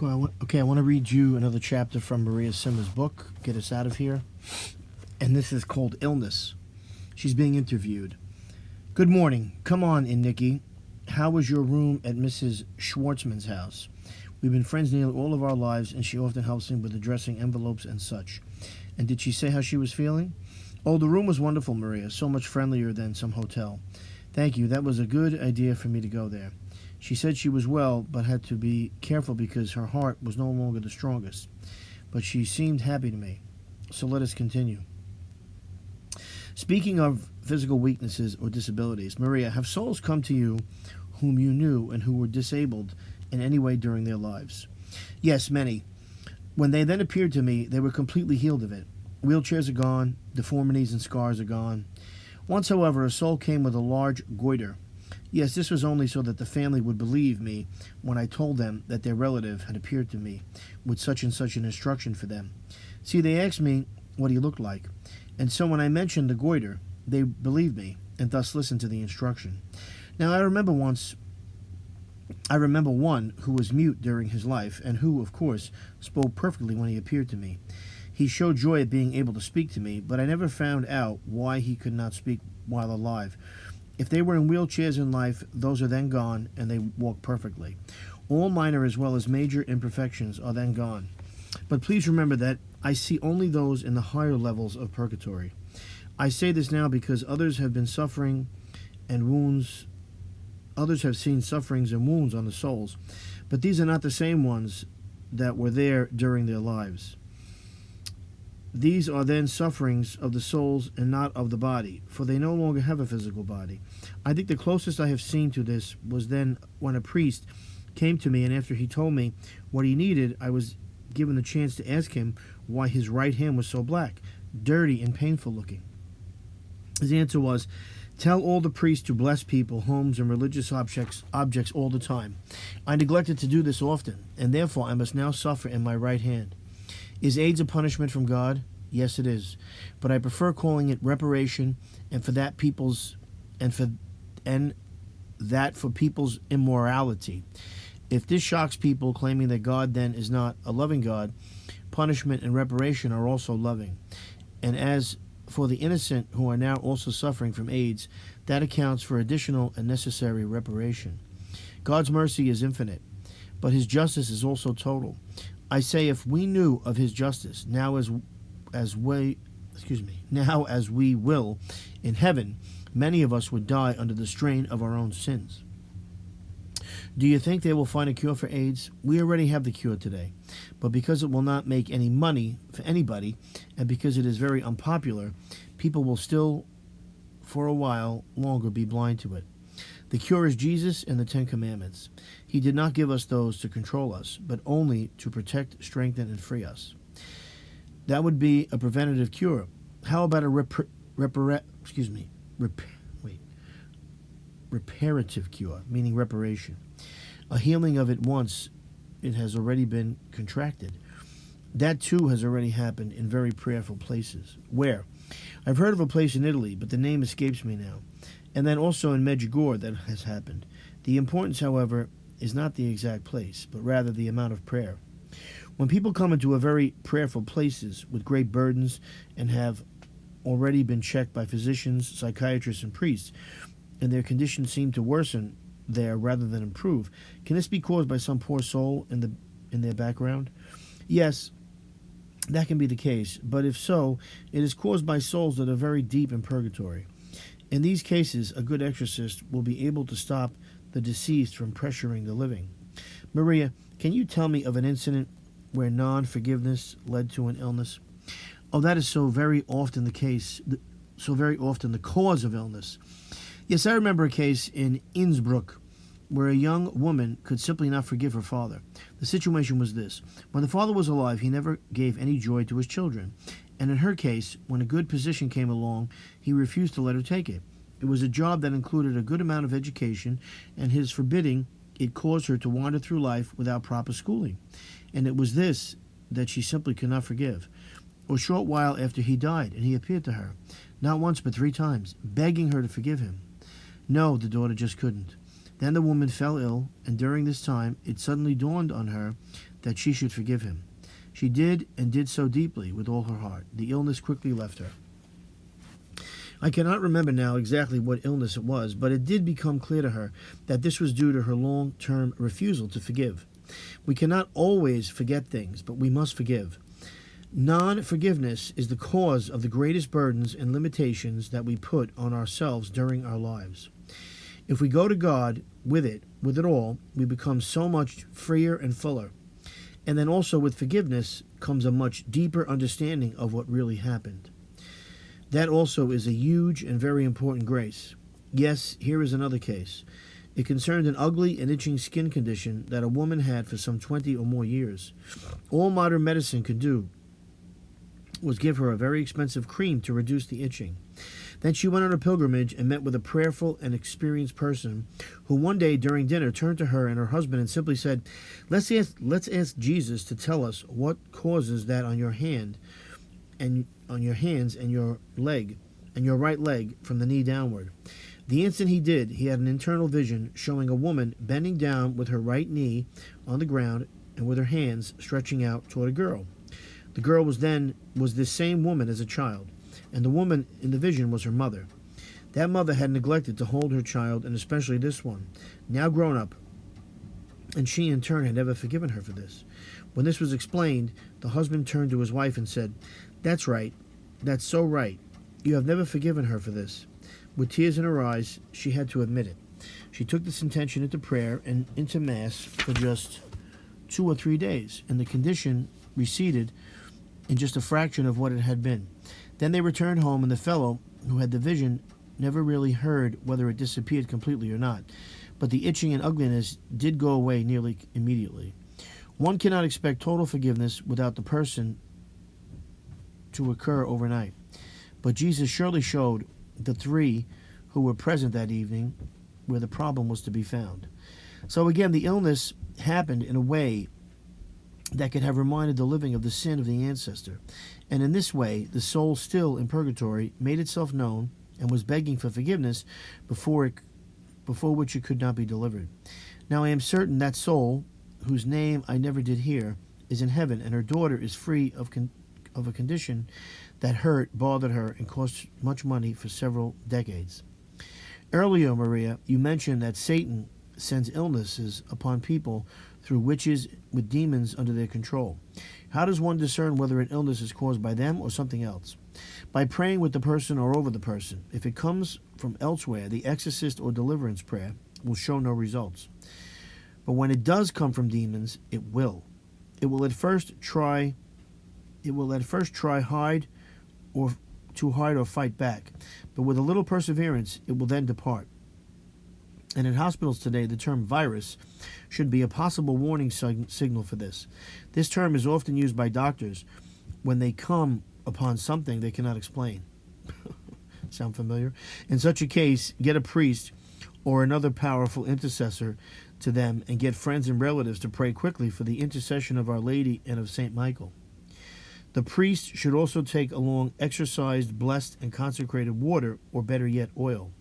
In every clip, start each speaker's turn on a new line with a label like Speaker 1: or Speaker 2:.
Speaker 1: Okay, I want to read you another chapter from Maria Simma's book, get us out of here. And this is called Illness. She's being interviewed. Good morning. Come on in, Nikki. How was your room at Mrs. Schwartzman's house? We've been friends nearly all of our lives, and she often helps me with addressing envelopes and such. And did she say how she was feeling? Oh, the room was wonderful, Maria. So much friendlier than some hotel. Thank you. That was a good idea for me to go there. She said she was well, but had to be careful because her heart was no longer the strongest. But she seemed happy to me. So let us continue. Speaking of physical weaknesses or disabilities, Maria, have souls come to you whom you knew and who were disabled in any way during their lives? Yes, many. When they then appeared to me, they were completely healed of it. Wheelchairs are gone, deformities and scars are gone. Once, however, a soul came with a large goiter. Yes, this was only so that the family would believe me when I told them that their relative had appeared to me with such and such an instruction for them. See, they asked me what he looked like, and so when I mentioned the goiter, they believed me and thus listened to the instruction. Now, I remember one who was mute during his life and who, of course, spoke perfectly when he appeared to me. He showed joy at being able to speak to me, but I never found out why he could not speak while alive. If they were in wheelchairs in life, those are then gone, and they walk perfectly. All minor as well as major imperfections are then gone. But please remember that I see only those in the higher levels of purgatory. I say this now because others have been suffering and wounds. Others have seen sufferings and wounds on the souls, but these are not the same ones that were there during their lives. These are then sufferings of the souls and not of the body, for they no longer have a physical body. I think the closest I have seen to this was then when a priest came to me, and after he told me what he needed, I was given the chance to ask him why his right hand was so black, dirty, and painful looking. His answer was, tell all the priests to bless people, homes, and religious objects all the time. I neglected to do this often, and therefore I must now suffer in my right hand. Is AIDS a punishment from God? Yes, it is. But I prefer calling it reparation, and for people's immorality. If this shocks people claiming that God then is not a loving God, punishment and reparation are also loving. And as for the innocent who are now also suffering from AIDS, that accounts for additional and necessary reparation. God's mercy is infinite, but his justice is also total. I say, if we knew of his justice now as we will in heaven, many of us would die under the strain of our own sins. Do you think they will find a cure for AIDS? We already have the cure today, but because it will not make any money for anybody, and because it is very unpopular, people will still, for a while longer, be blind to it. The cure is Jesus and the Ten Commandments. He did not give us those to control us, but only to protect, strengthen, and free us. That would be a preventative cure. How about a reparative cure, meaning reparation? A healing of it once it has already been contracted. That too has already happened in very prayerful places. Where? I've heard of a place in Italy, but the name escapes me now. And then also in Medjugorje that has happened. The importance, however, is not the exact place, but rather the amount of prayer. When people come into a very prayerful places with great burdens and have already been checked by physicians, psychiatrists, and priests, and their conditions seem to worsen there rather than improve, can this be caused by some poor soul in their background? Yes, that can be the case, but if so, it is caused by souls that are very deep in purgatory. In these cases, a good exorcist will be able to stop the deceased from pressuring the living. Maria, can you tell me of an incident where non-forgiveness led to an illness? Oh, that is so very often the case, so very often the cause of illness. Yes, I remember a case in Innsbruck where a young woman could simply not forgive her father. The situation was this. When the father was alive, he never gave any joy to his children. And in her case, when a good position came along, he refused to let her take it. It was a job that included a good amount of education, and his forbidding it caused her to wander through life without proper schooling. And it was this that she simply could not forgive. A short while after he died, and he appeared to her, not once but 3 times, begging her to forgive him. No, the daughter just couldn't. Then the woman fell ill, and during this time it suddenly dawned on her that she should forgive him. She did, and did so deeply, with all her heart. The illness quickly left her. I cannot remember now exactly what illness it was, but it did become clear to her that this was due to her long-term refusal to forgive. We cannot always forget things, but we must forgive. Non-forgiveness is the cause of the greatest burdens and limitations that we put on ourselves during our lives. If we go to God with it all, we become so much freer and fuller. And then also with forgiveness comes a much deeper understanding of what really happened. That also is a huge and very important grace. Yes, here is another case. It concerned an ugly and itching skin condition that a woman had for some 20 or more years. All modern medicine could do was give her a very expensive cream to reduce the itching. Then she went on a pilgrimage and met with a prayerful and experienced person who one day during dinner turned to her and her husband and simply said, let's ask Jesus to tell us what causes that on your hand and on your hands and your leg and your right leg from the knee downward. The instant he did, he had an internal vision showing a woman bending down with her right knee on the ground and with her hands stretching out toward a girl. The girl was this same woman as a child, and the woman in the vision was her mother. That mother had neglected to hold her child, and especially this one, now grown up, and she in turn had never forgiven her for this. When this was explained, the husband turned to his wife and said, "That's right. That's so right. You have never forgiven her for this." With tears in her eyes, she had to admit it. She took this intention into prayer and into Mass for just 2 or 3 days, and the condition receded in just a fraction of what it had been. Then they returned home, and the fellow who had the vision never really heard whether it disappeared completely or not, but the itching and ugliness did go away nearly immediately. One cannot expect total forgiveness without the person to occur overnight, but Jesus surely showed the 3 who were present that evening where the problem was to be found. So again, the illness happened in a way that could have reminded the living of the sin of the ancestor, and in this way the soul still in purgatory made itself known and was begging for forgiveness before which it could not be delivered. Now I am certain that soul, whose name I never did hear, is in heaven, and her daughter is free of a condition that bothered her, and cost much money for several decades. Earlier, Maria, you mentioned that Satan sends illnesses upon people through witches with demons under their control. How does one discern whether an illness is caused by them or something else? By praying with the person or over the person. If it comes from elsewhere, the exorcist or deliverance prayer will show no results. But when it does come from demons, it will. It will at first try hide or fight back, but with a little perseverance, it will then depart. And in hospitals today, the term virus should be a possible warning signal for this. This term is often used by doctors when they come upon something they cannot explain. Sound familiar? In such a case, get a priest or another powerful intercessor to them, and get friends and relatives to pray quickly for the intercession of Our Lady and of St. Michael. The priest should also take along exorcised, blessed, and consecrated water, or better yet, oil.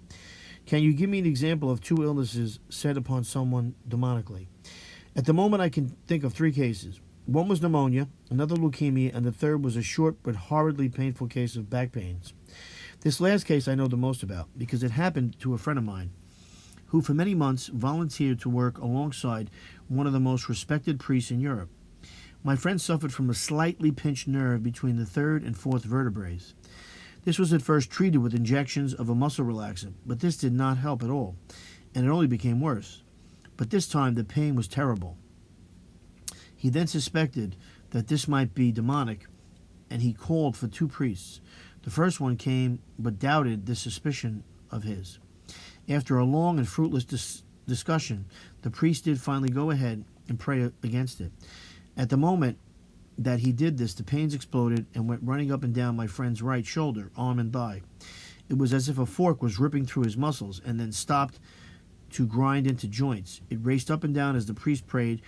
Speaker 1: Can you give me an example of 2 illnesses set upon someone demonically? At the moment, I can think of 3 cases. One was pneumonia, another leukemia, and the third was a short but horridly painful case of back pains. This last case I know the most about, because it happened to a friend of mine, who for many months volunteered to work alongside one of the most respected priests in Europe. My friend suffered from a slightly pinched nerve between the 3rd and 4th vertebrae. This was at first treated with injections of a muscle relaxant, but this did not help at all, and it only became worse. But this time the pain was terrible. He then suspected that this might be demonic, and he called for 2 priests. The first one came, but doubted this suspicion of his. After a long and fruitless discussion, the priest did finally go ahead and pray against it. At the moment that he did this, the pains exploded and went running up and down my friend's right shoulder, arm, and thigh. It was as if a fork was ripping through his muscles and then stopped to grind into joints. It raced up and down as the priest prayed,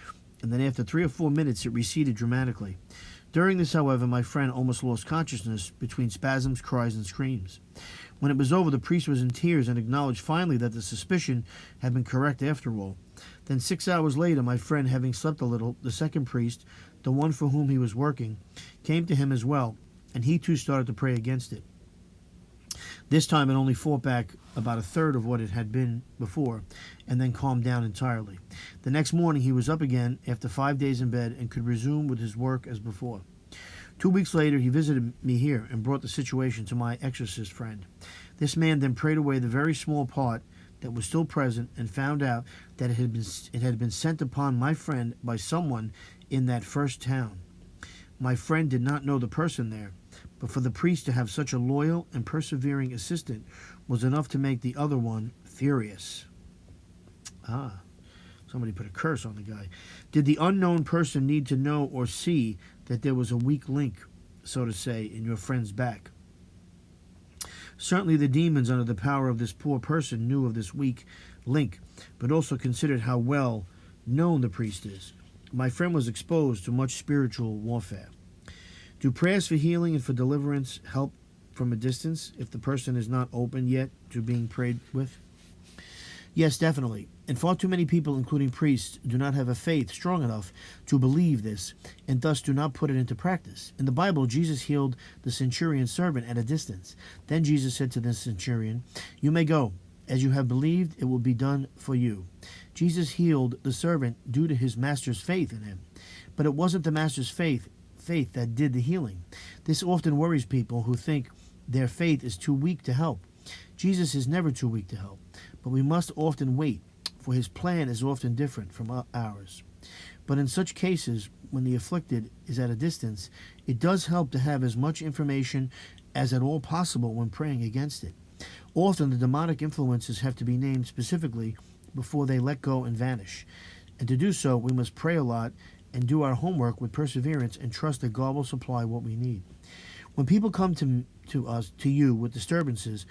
Speaker 1: and then after 3 or 4 minutes it receded dramatically. During this, however, my friend almost lost consciousness between spasms, cries, and screams. When it was over, the priest was in tears and acknowledged finally that the suspicion had been correct after all. Then 6 hours later, my friend, having slept a little, the second priest, the one for whom he was working, came to him as well, and he too started to pray against it. This time it only fought back about a third of what it had been before, and then calmed down entirely. The next morning he was up again after 5 days in bed and could resume with his work as before. 2 weeks later he visited me here and brought the situation to my exorcist friend. This man then prayed away the very small part that was still present and found out that it had been sent upon my friend by someone in that first town. My friend did not know the person there, but for the priest to have such a loyal and persevering assistant was enough to make the other one furious. Somebody put a curse on the guy. Did the unknown person need to know or see that there was a weak link, so to say, in your friend's back? Certainly the demons under the power of this poor person knew of this weak link, but also considered how well known the priest is. My friend was exposed to much spiritual warfare. Do prayers for healing and for deliverance help from a distance if the person is not open yet to being prayed with? Yes, definitely. And far too many people, including priests, do not have a faith strong enough to believe this, and thus do not put it into practice. In the Bible, Jesus healed the centurion's servant at a distance. Then Jesus said to the centurion, "You may go. As you have believed, it will be done for you." Jesus healed the servant due to his master's faith in him. But it wasn't the master's faith that did the healing. This often worries people who think their faith is too weak to help. Jesus is never too weak to help, but we must often wait, for his plan is often different from ours. But in such cases, when the afflicted is at a distance, it does help to have as much information as at all possible when praying against it. Often the demonic influences have to be named specifically before they let go and vanish. And to do so, we must pray a lot and do our homework with perseverance and trust that God will supply what we need. When people come to you with disturbances,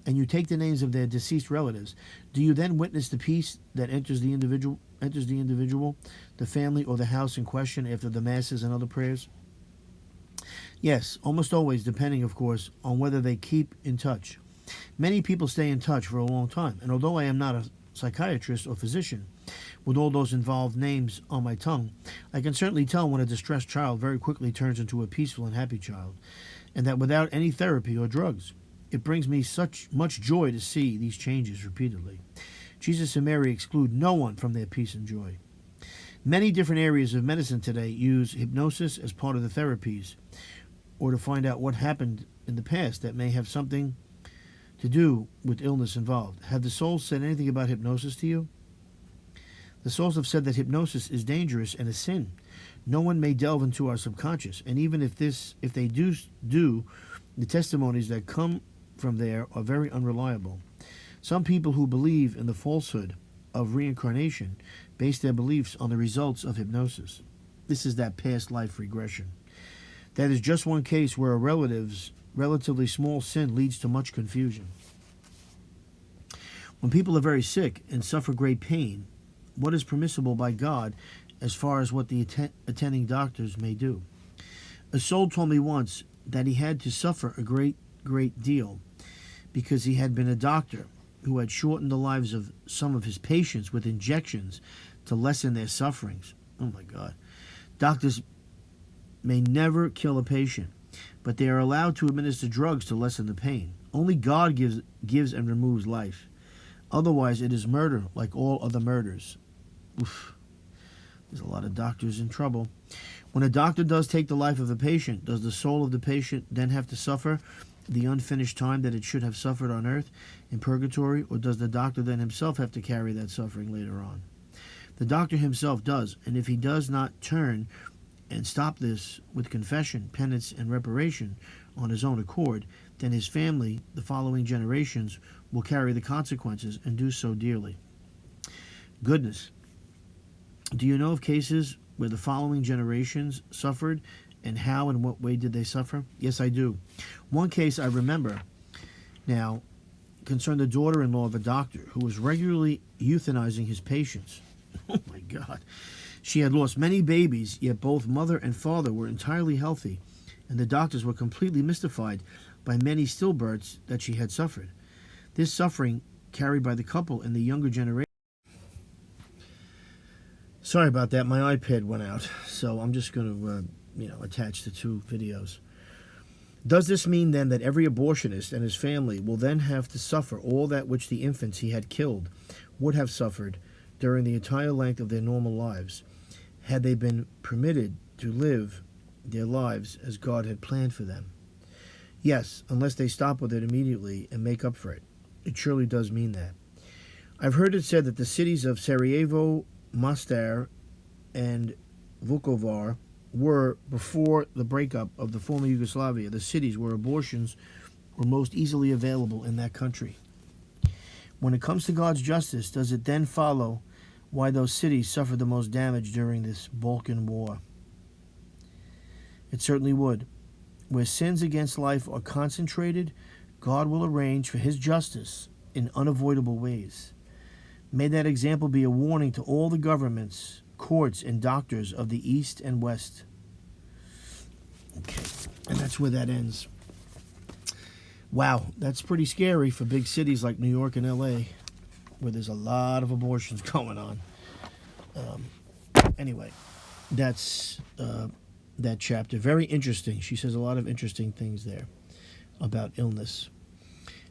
Speaker 1: and you take the names of their deceased relatives, do you then witness the peace that enters the individual, the family, or the house in question after the masses and other prayers? Yes, almost always, depending, of course, on whether they keep in touch. Many people stay in touch for a long time, and although I am not a psychiatrist or physician, with all those involved names on my tongue, I can certainly tell when a distressed child very quickly turns into a peaceful and happy child, and that without any therapy or drugs. It brings me such much joy to see these changes repeatedly. Jesus and Mary exclude no one from their peace and joy. Many different areas of medicine today use hypnosis as part of the therapies, or to find out what happened in the past that may have something to do with illness involved. Have the souls said anything about hypnosis to you? The souls have said that hypnosis is dangerous and a sin. No one may delve into our subconscious, and even if they do, the testimonies that come from there are very unreliable. Some people who believe in the falsehood of reincarnation base their beliefs on the results of hypnosis. This is that past life regression. That is just one case where a relatively small sin leads to much confusion. When people are very sick and suffer great pain, what is permissible by God as far as what the attending doctors may do? A soul told me once that he had to suffer a great deal because he had been a doctor who had shortened the lives of some of his patients with injections to lessen their sufferings. Oh my God. Doctors may never kill a patient, but they are allowed to administer drugs to lessen the pain. Only God gives and removes life. Otherwise, it is murder like all other murders. Oof. There's a lot of doctors in trouble. When a doctor does take the life of a patient, does the soul of the patient then have to suffer the unfinished time that it should have suffered on earth in purgatory, or does the doctor then himself have to carry that suffering later on? The doctor himself does, and if he does not turn and stop this with confession, penance, and reparation on his own accord, then his family, the following generations, will carry the consequences and do so dearly. Goodness. Do you know of cases where the following generations suffered, and how and what way did they suffer? Yes, I do. One case I remember now concerned the daughter-in-law of a doctor who was regularly euthanizing his patients. Oh my God. She had lost many babies, yet both mother and father were entirely healthy, and the doctors were completely mystified by many stillbirths that she had suffered. This suffering, carried by the couple in the younger generation, Sorry about that. My iPad went out, so I'm just going to, attach the two videos. Does this mean then that every abortionist and his family will then have to suffer all that which the infants he had killed would have suffered during the entire length of their normal lives, had they been permitted to live their lives as God had planned for them? Yes, unless they stop with it immediately and make up for it. It surely does mean that. I've heard it said that the cities of Sarajevo, Mostar, and Vukovar were, before the breakup of the former Yugoslavia, the cities where abortions were most easily available in that country. When it comes to God's justice, does it then follow why those cities suffered the most damage during this Balkan War? It certainly would. Where sins against life are concentrated, God will arrange for his justice in unavoidable ways. May that example be a warning to all the governments, courts, and doctors of the East and West. Okay, and that's where that ends. Wow, that's pretty scary for big cities like New York and LA, where there's a lot of abortions going on. Anyway, that's that chapter. Very interesting. She says a lot of interesting things there about illness.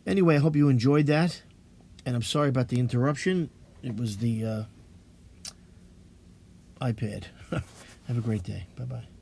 Speaker 1: Anyway, I hope you enjoyed that. And I'm sorry about the interruption. It was the iPad. Have a great day. Bye-bye.